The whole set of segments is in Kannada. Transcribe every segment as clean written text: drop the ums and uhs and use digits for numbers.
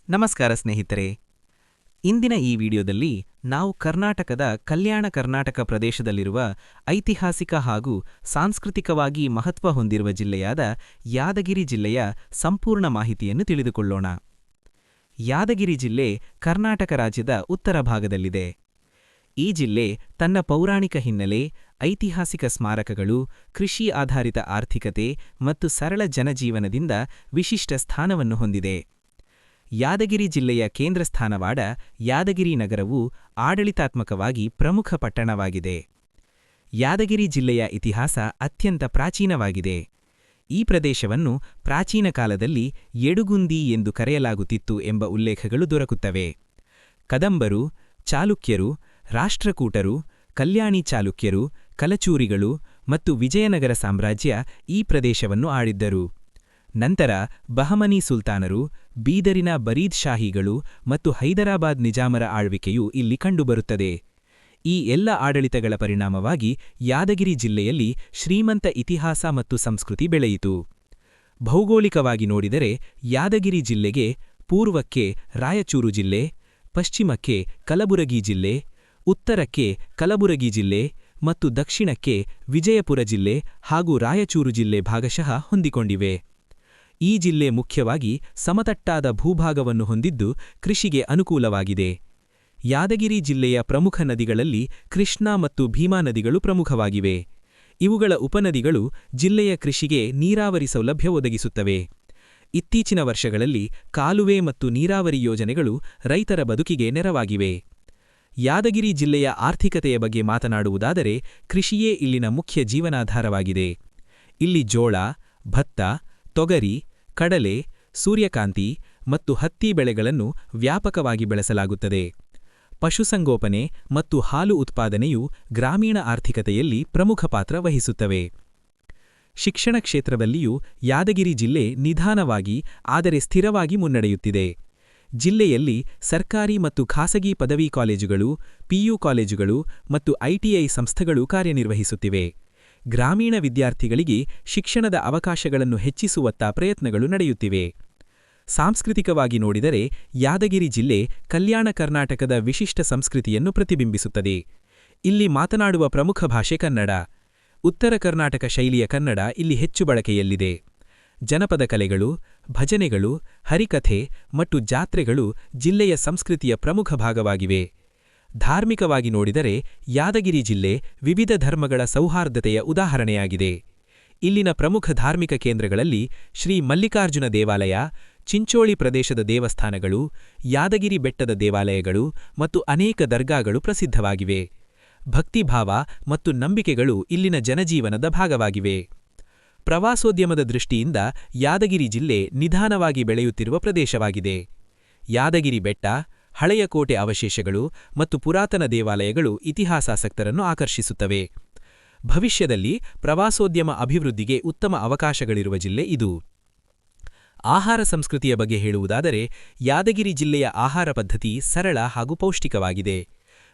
ನಮಸ್ಕಾರ ಸ್ನೇಹಿತರೆ. ಇಂದಿನ ಈ ವಿಡಿಯೋದಲ್ಲಿ ನಾವು ಕರ್ನಾಟಕದ ಕಲ್ಯಾಣ ಕರ್ನಾಟಕ ಪ್ರದೇಶದಲ್ಲಿರುವ ಐತಿಹಾಸಿಕ ಹಾಗೂ ಸಾಂಸ್ಕೃತಿಕವಾಗಿ ಮಹತ್ವ ಹೊಂದಿರುವ ಜಿಲ್ಲೆಯಾದ ಯಾದಗಿರಿ ಜಿಲ್ಲೆಯ ಸಂಪೂರ್ಣ ಮಾಹಿತಿಯನ್ನು ತಿಳಿದುಕೊಳ್ಳೋಣ. ಯಾದಗಿರಿ ಜಿಲ್ಲೆ ಕರ್ನಾಟಕ ರಾಜ್ಯದ ಉತ್ತರ ಭಾಗದಲ್ಲಿದೆ. ಈ ಜಿಲ್ಲೆ ತನ್ನ ಪೌರಾಣಿಕ ಹಿನ್ನೆಲೆ, ಐತಿಹಾಸಿಕ ಸ್ಮಾರಕಗಳು, ಕೃಷಿ ಆಧಾರಿತ ಆರ್ಥಿಕತೆ ಮತ್ತು ಸರಳ ಜನಜೀವನದಿಂದ ವಿಶಿಷ್ಟ ಸ್ಥಾನವನ್ನು ಹೊಂದಿದೆ. ಯಾದಗಿರಿ ಜಿಲ್ಲೆಯ ಕೇಂದ್ರ ಸ್ಥಾನವಾದ ಯಾದಗಿರಿ ನಗರವು ಆಡಳಿತಾತ್ಮಕವಾಗಿ ಪ್ರಮುಖ ಪಟ್ಟಣವಾಗಿದೆ. ಯಾದಗಿರಿ ಜಿಲ್ಲೆಯ ಇತಿಹಾಸ ಅತ್ಯಂತ ಪ್ರಾಚೀನವಾಗಿದೆ. ಈ ಪ್ರದೇಶವನ್ನು ಪ್ರಾಚೀನ ಕಾಲದಲ್ಲಿ ಯಡುಗುಂದಿ ಎಂದು ಕರೆಯಲಾಗುತ್ತಿತ್ತು ಎಂಬ ಉಲ್ಲೇಖಗಳು ದೊರಕುತ್ತವೆ. ಕದಂಬರು, ಚಾಲುಕ್ಯರು, ರಾಷ್ಟ್ರಕೂಟರು, ಕಲ್ಯಾಣಿ ಚಾಲುಕ್ಯರು, ಕಲಚೂರಿಗಳು ಮತ್ತು ವಿಜಯನಗರ ಸಾಮ್ರಾಜ್ಯ ಈ ಪ್ರದೇಶವನ್ನು ಆಳಿದ್ದರು. ನಂತರ ಬಹಮನಿ ಸುಲ್ತಾನರು, ಬೀದರಿನ ಬರೀದ್ ಶಾಹಿಗಳು ಮತ್ತು ಹೈದರಾಬಾದ್ ನಿಜಾಮರ ಆಳ್ವಿಕೆಯು ಇಲ್ಲಿ ಕಂಡುಬರುತ್ತದೆ. ಈ ಎಲ್ಲ ಆಡಳಿತಗಳ ಪರಿಣಾಮವಾಗಿ ಯಾದಗಿರಿ ಜಿಲ್ಲೆಯಲ್ಲಿ ಶ್ರೀಮಂತ ಇತಿಹಾಸ ಮತ್ತು ಸಂಸ್ಕೃತಿ ಬೆಳೆಯಿತು. ಭೌಗೋಳಿಕವಾಗಿ ನೋಡಿದರೆ ಯಾದಗಿರಿ ಜಿಲ್ಲೆಗೆ ಪೂರ್ವಕ್ಕೆ ರಾಯಚೂರು ಜಿಲ್ಲೆ, ಪಶ್ಚಿಮಕ್ಕೆ ಕಲಬುರಗಿ ಜಿಲ್ಲೆ, ಉತ್ತರಕ್ಕೆ ಕಲಬುರಗಿ ಜಿಲ್ಲೆ ಮತ್ತು ದಕ್ಷಿಣಕ್ಕೆ ವಿಜಯಪುರ ಜಿಲ್ಲೆ ಹಾಗೂ ರಾಯಚೂರು ಜಿಲ್ಲೆ ಭಾಗಶಃ ಹೊಂದಿಕೊಂಡಿವೆ. ಈ ಜಿಲ್ಲೆ ಮುಖ್ಯವಾಗಿ ಸಮತಟ್ಟಾದ ಭೂಭಾಗವನ್ನು ಹೊಂದಿದ್ದು ಕೃಷಿಗೆ ಅನುಕೂಲವಾಗಿದೆ. ಯಾದಗಿರಿ ಜಿಲ್ಲೆಯ ಪ್ರಮುಖ ನದಿಗಳಲ್ಲಿ ಕೃಷ್ಣಾ ಮತ್ತು ಭೀಮಾ ನದಿಗಳು ಪ್ರಮುಖವಾಗಿವೆ. ಇವುಗಳ ಉಪನದಿಗಳು ಜಿಲ್ಲೆಯ ಕೃಷಿಗೆ ನೀರಾವರಿ ಸೌಲಭ್ಯ ಒದಗಿಸುತ್ತವೆ. ಇತ್ತೀಚಿನ ವರ್ಷಗಳಲ್ಲಿ ಕಾಲುವೆ ಮತ್ತು ನೀರಾವರಿ ಯೋಜನೆಗಳು ರೈತರ ಬದುಕಿಗೆ ನೆರವಾಗಿವೆ. ಯಾದಗಿರಿ ಜಿಲ್ಲೆಯ ಆರ್ಥಿಕತೆಯ ಬಗ್ಗೆ ಮಾತನಾಡುವುದಾದರೆ ಕೃಷಿಯೇ ಇಲ್ಲಿನ ಮುಖ್ಯ ಜೀವನಾಧಾರವಾಗಿದೆ. ಇಲ್ಲಿ ಜೋಳ, ಭತ್ತ, ತೊಗರಿ, ಕಡಲೆ, ಸೂರ್ಯಕಾಂತಿ ಮತ್ತು ಹತ್ತಿ ಬೆಳೆಗಳನ್ನು ವ್ಯಾಪಕವಾಗಿ ಬೆಳೆಸಲಾಗುತ್ತದೆ. ಪಶುಸಂಗೋಪನೆ ಮತ್ತು ಹಾಲು ಉತ್ಪಾದನೆಯು ಗ್ರಾಮೀಣ ಆರ್ಥಿಕತೆಯಲ್ಲಿ ಪ್ರಮುಖ ಪಾತ್ರ ವಹಿಸುತ್ತವೆ. ಶಿಕ್ಷಣ ಕ್ಷೇತ್ರದಲ್ಲಿಯೂ ಯಾದಗಿರಿ ಜಿಲ್ಲೆ ನಿಧಾನವಾಗಿ ಆದರೆ ಸ್ಥಿರವಾಗಿ ಮುನ್ನಡೆಯುತ್ತಿದೆ. ಜಿಲ್ಲೆಯಲ್ಲಿ ಸರ್ಕಾರಿ ಮತ್ತು ಖಾಸಗಿ ಪದವಿ ಕಾಲೇಜುಗಳು, ಪಿಯು ಕಾಲೇಜುಗಳು ಮತ್ತು ಐಟಿಐ ಸಂಸ್ಥೆಗಳು ಕಾರ್ಯನಿರ್ವಹಿಸುತ್ತಿವೆ. ಗ್ರಾಮೀಣ ವಿದ್ಯಾರ್ಥಿಗಳಿಗೆ ಶಿಕ್ಷಣದ ಅವಕಾಶಗಳನ್ನು ಹೆಚ್ಚಿಸುವತ್ತ ಪ್ರಯತ್ನಗಳು ನಡೆಯುತ್ತಿವೆ. ಸಾಂಸ್ಕೃತಿಕವಾಗಿ ನೋಡಿದರೆ ಯಾದಗಿರಿ ಜಿಲ್ಲೆ ಕಲ್ಯಾಣ ಕರ್ನಾಟಕದ ವಿಶಿಷ್ಟ ಸಂಸ್ಕೃತಿಯನ್ನು ಪ್ರತಿಬಿಂಬಿಸುತ್ತದೆ. ಇಲ್ಲಿ ಮಾತನಾಡುವ ಪ್ರಮುಖ ಭಾಷೆ ಕನ್ನಡ. ಉತ್ತರ ಕರ್ನಾಟಕ ಶೈಲಿಯ ಕನ್ನಡ ಇಲ್ಲಿ ಹೆಚ್ಚು ಬಳಕೆಯಲ್ಲಿದೆ. ಜನಪದ ಕಲೆಗಳು, ಭಜನೆಗಳು, ಹರಿಕಥೆ ಮತ್ತು ಜಾತ್ರೆಗಳು ಜಿಲ್ಲೆಯ ಸಂಸ್ಕೃತಿಯ ಪ್ರಮುಖ ಭಾಗವಾಗಿವೆ. ಧಾರ್ಮಿಕವಾಗಿ ನೋಡಿದರೆ ಯಾದಗಿರಿ ಜಿಲ್ಲೆ ವಿವಿಧ ಧರ್ಮಗಳ ಸೌಹಾರ್ದತೆಯ ಉದಾಹರಣೆಯಾಗಿದೆ. ಇಲ್ಲಿನ ಪ್ರಮುಖ ಧಾರ್ಮಿಕ ಕೇಂದ್ರಗಳಲ್ಲಿ ಶ್ರೀ ಮಲ್ಲಿಕಾರ್ಜುನ ದೇವಾಲಯ, ಚಿಂಚೋಳಿ ಪ್ರದೇಶದ ದೇವಸ್ಥಾನಗಳು, ಯಾದಗಿರಿ ಬೆಟ್ಟದ ದೇವಾಲಯಗಳು ಮತ್ತು ಅನೇಕ ದರ್ಗಾಗಳು ಪ್ರಸಿದ್ಧವಾಗಿವೆ. ಭಕ್ತಿಭಾವ ಮತ್ತು ನಂಬಿಕೆಗಳು ಇಲ್ಲಿನ ಜನಜೀವನದ ಭಾಗವಾಗಿವೆ. ಪ್ರವಾಸೋದ್ಯಮದ ದೃಷ್ಟಿಯಿಂದ ಯಾದಗಿರಿ ಜಿಲ್ಲೆ ನಿಧಾನವಾಗಿ ಬೆಳೆಯುತ್ತಿರುವ ಪ್ರದೇಶವಾಗಿದೆ. ಯಾದಗಿರಿ ಬೆಟ್ಟ, ಹಳೆಯ ಕೋಟೆ ಅವಶೇಷಗಳು ಮತ್ತು ಪುರಾತನ ದೇವಾಲಯಗಳು ಇತಿಹಾಸಾಸಕ್ತರನ್ನು ಆಕರ್ಷಿಸುತ್ತವೆ. ಭವಿಷ್ಯದಲ್ಲಿ ಪ್ರವಾಸೋದ್ಯಮ ಅಭಿವೃದ್ಧಿಗೆ ಉತ್ತಮ ಅವಕಾಶಗಳಿರುವ ಜಿಲ್ಲೆ ಇದು. ಆಹಾರ ಸಂಸ್ಕೃತಿಯ ಬಗ್ಗೆ ಹೇಳುವುದಾದರೆ ಯಾದಗಿರಿ ಜಿಲ್ಲೆಯ ಆಹಾರ ಪದ್ಧತಿ ಸರಳ ಹಾಗೂ ಪೌಷ್ಟಿಕವಾಗಿದೆ.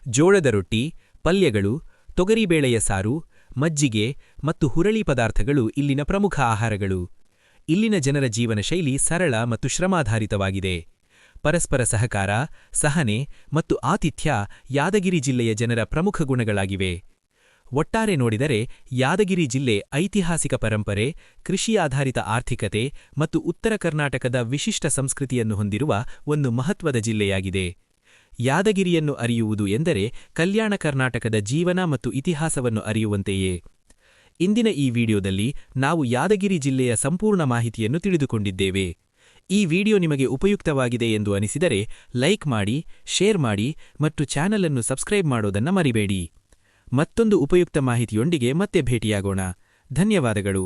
ಜೋಳದ ರೊಟ್ಟಿ, ಪಲ್ಯಗಳು, ತೊಗರಿಬೇಳೆಯ ಸಾರು, ಮಜ್ಜಿಗೆ ಮತ್ತು ಹುರಳಿ ಪದಾರ್ಥಗಳು ಇಲ್ಲಿನ ಪ್ರಮುಖ ಆಹಾರಗಳು. ಇಲ್ಲಿನ ಜನರ ಜೀವನ ಶೈಲಿ ಸರಳ ಮತ್ತು ಶ್ರಮಾಧಾರಿತವಾಗಿದೆ. ಪರಸ್ಪರ ಸಹಕಾರ, ಸಹನೆ ಮತ್ತು ಆತಿಥ್ಯ ಯಾದಗಿರಿ ಜಿಲ್ಲೆಯ ಜನರ ಪ್ರಮುಖ ಗುಣಗಳಾಗಿವೆ. ಒಟ್ಟಾರೆ ನೋಡಿದರೆ ಯಾದಗಿರಿ ಜಿಲ್ಲೆ ಐತಿಹಾಸಿಕ ಪರಂಪರೆ, ಕೃಷಿ ಆಧಾರಿತ ಆರ್ಥಿಕತೆ ಮತ್ತು ಉತ್ತರ ಕರ್ನಾಟಕದ ವಿಶಿಷ್ಟ ಸಂಸ್ಕೃತಿಯನ್ನು ಹೊಂದಿರುವ ಒಂದು ಮಹತ್ವದ ಜಿಲ್ಲೆಯಾಗಿದೆ. ಯಾದಗಿರಿಯನ್ನು ಅರಿಯುವುದು ಎಂದರೆ ಕಲ್ಯಾಣ ಕರ್ನಾಟಕದ ಜೀವನ ಮತ್ತು ಇತಿಹಾಸವನ್ನು ಅರಿಯುವಂತೆಯೇ. ಇಂದಿನ ಈ ವಿಡಿಯೋದಲ್ಲಿ ನಾವು ಯಾದಗಿರಿ ಜಿಲ್ಲೆಯ ಸಂಪೂರ್ಣ ಮಾಹಿತಿಯನ್ನು ತಿಳಿದುಕೊಂಡಿದ್ದೇವೆ. ಈ ವಿಡಿಯೋ ನಿಮಗೆ ಉಪಯುಕ್ತವಾಗಿದೆ ಎಂದು ಅನಿಸಿದರೆ ಲೈಕ್ ಮಾಡಿ, ಶೇರ್ ಮಾಡಿ ಮತ್ತು ಚಾನೆಲ್ ಅನ್ನು ಸಬ್ಸ್ಕ್ರೈಬ್ ಮಾಡೋದನ್ನ ಮರಿಬೇಡಿ. ಮತ್ತೊಂದು ಉಪಯುಕ್ತ ಮಾಹಿತಿಯೊಂದಿಗೆ ಮತ್ತೆ ಭೇಟಿಯಾಗೋಣ. ಧನ್ಯವಾದಗಳು.